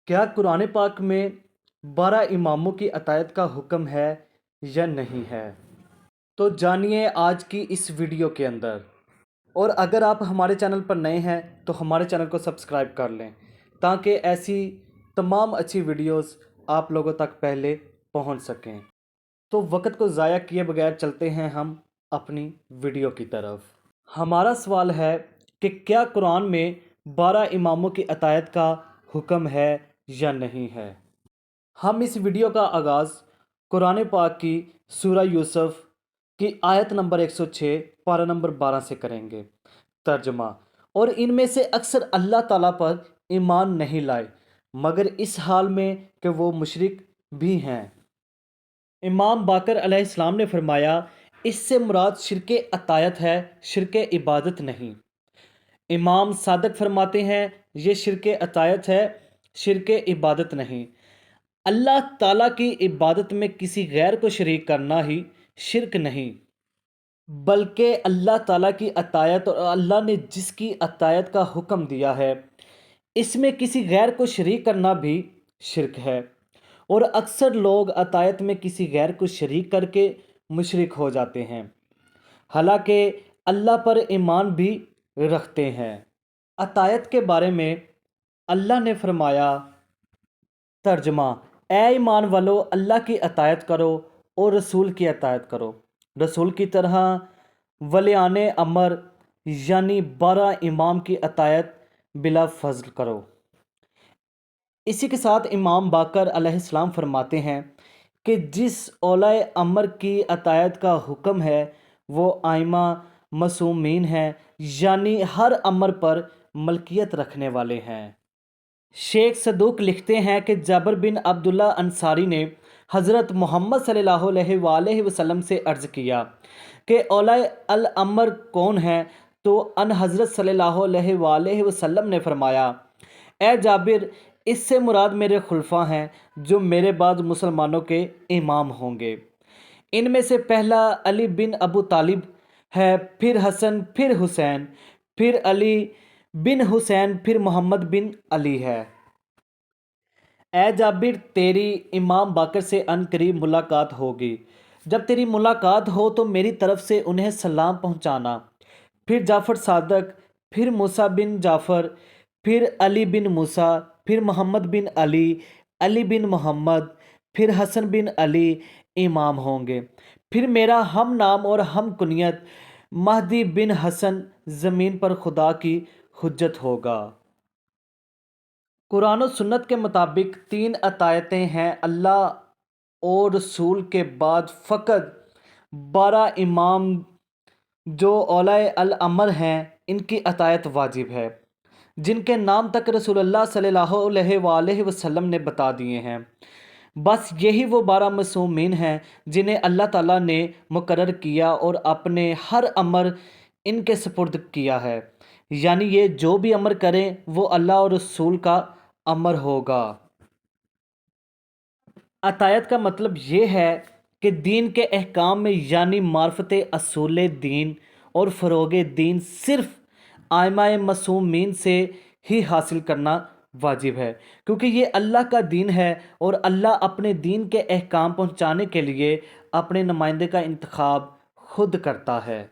کیا قرآن پاک میں 12 اماموں کی اطاعت کا حکم ہے یا نہیں ہے؟ تو جانیے آج کی اس ویڈیو کے اندر۔ اور اگر آپ ہمارے چینل پر نئے ہیں تو ہمارے چینل کو سبسکرائب کر لیں تاکہ ایسی تمام اچھی ویڈیوز آپ لوگوں تک پہلے پہنچ سکیں۔ تو وقت کو ضائع کیے بغیر چلتے ہیں ہم اپنی ویڈیو کی طرف۔ ہمارا سوال ہے کہ کیا قرآن میں 12 اماموں کی اطاعت کا حکم ہے یا نہیں ہے؟ ہم اس ویڈیو کا آغاز قرآن پاک کی سورہ یوسف کی آیت نمبر 106 پارہ نمبر 12 سے کریں گے۔ ترجمہ: اور ان میں سے اکثر اللہ تعالیٰ پر ایمان نہیں لائے مگر اس حال میں کہ وہ مشرک بھی ہیں۔ امام باقر علیہ السلام نے فرمایا، اس سے مراد شرک اطاعت ہے، شرک عبادت نہیں۔ امام صادق فرماتے ہیں، یہ شرک اطاعت ہے، شرک عبادت نہیں۔ اللہ تعالیٰ کی عبادت میں کسی غیر کو شریک کرنا ہی شرک نہیں، بلکہ اللہ تعالیٰ کی اطاعت اور اللہ نے جس کی اطاعت کا حکم دیا ہے اس میں کسی غیر کو شریک کرنا بھی شرک ہے۔ اور اکثر لوگ اطاعت میں کسی غیر کو شریک کر کے مشرک ہو جاتے ہیں، حالانکہ اللہ پر ایمان بھی رکھتے ہیں۔ اطاعت کے بارے میں اللہ نے فرمایا، ترجمہ: اے ایمان والو، اللہ کی اطاعت کرو اور رسول کی اطاعت کرو، رسول کی طرح ولیان امر یعنی 12 امام کی اطاعت بلا فضل کرو۔ اسی کے ساتھ امام باقر علیہ السلام فرماتے ہیں کہ جس اولیاء امر کی اطاعت کا حکم ہے وہ ائمہ معصومین ہیں، یعنی ہر امر پر ملکیت رکھنے والے ہیں۔ شیخ صدوق لکھتے ہیں کہ جابر بن عبداللہ انصاری نے حضرت محمد صلی اللہ علیہ وآلہ وسلم سے عرض کیا کہ اولیاء الامر کون ہیں؟ تو ان حضرت صلی اللہ علیہ وآلہ وسلم نے فرمایا، اے جابر، اس سے مراد میرے خلفاء ہیں جو میرے بعد مسلمانوں کے امام ہوں گے۔ ان میں سے پہلا علی بن ابو طالب ہے، پھر حسن، پھر حسین، پھر علی بن حسین، پھر محمد بن علی ہے۔ اے جابر، تیری امام باقر سے ان قریب ملاقات ہوگی، جب تیری ملاقات ہو تو میری طرف سے انہیں سلام پہنچانا۔ پھر جعفر صادق، پھر موسیٰ بن جعفر، پھر علی بن موسیٰ، پھر محمد بن علی، علی بن محمد، پھر حسن بن علی امام ہوں گے۔ پھر میرا ہم نام اور ہم کنیت مہدی بن حسن زمین پر خدا کی حجت ہوگا۔ قرآن و سنت کے مطابق 3 اطاعتیں ہیں، اللہ اور رسول کے بعد فقط 12 امام جو اولیاء الامر ہیں ان کی اطاعت واجب ہے، جن کے نام تک رسول اللہ صلی اللہ علیہ وآلہ وسلم نے بتا دیے ہیں۔ بس یہی وہ 12 معصومین ہیں جنہیں اللہ تعالیٰ نے مقرر کیا اور اپنے ہر امر ان کے سپرد کیا ہے، یعنی یہ جو بھی امر کریں وہ اللہ اور رسول کا امر ہوگا۔ اطاعت کا مطلب یہ ہے کہ دین کے احکام میں یعنی معرفت اصول دین اور فروغ دین صرف ائمہ معصومین سے ہی حاصل کرنا واجب ہے، کیونکہ یہ اللہ کا دین ہے اور اللہ اپنے دین کے احکام پہنچانے کے لیے اپنے نمائندے کا انتخاب خود کرتا ہے۔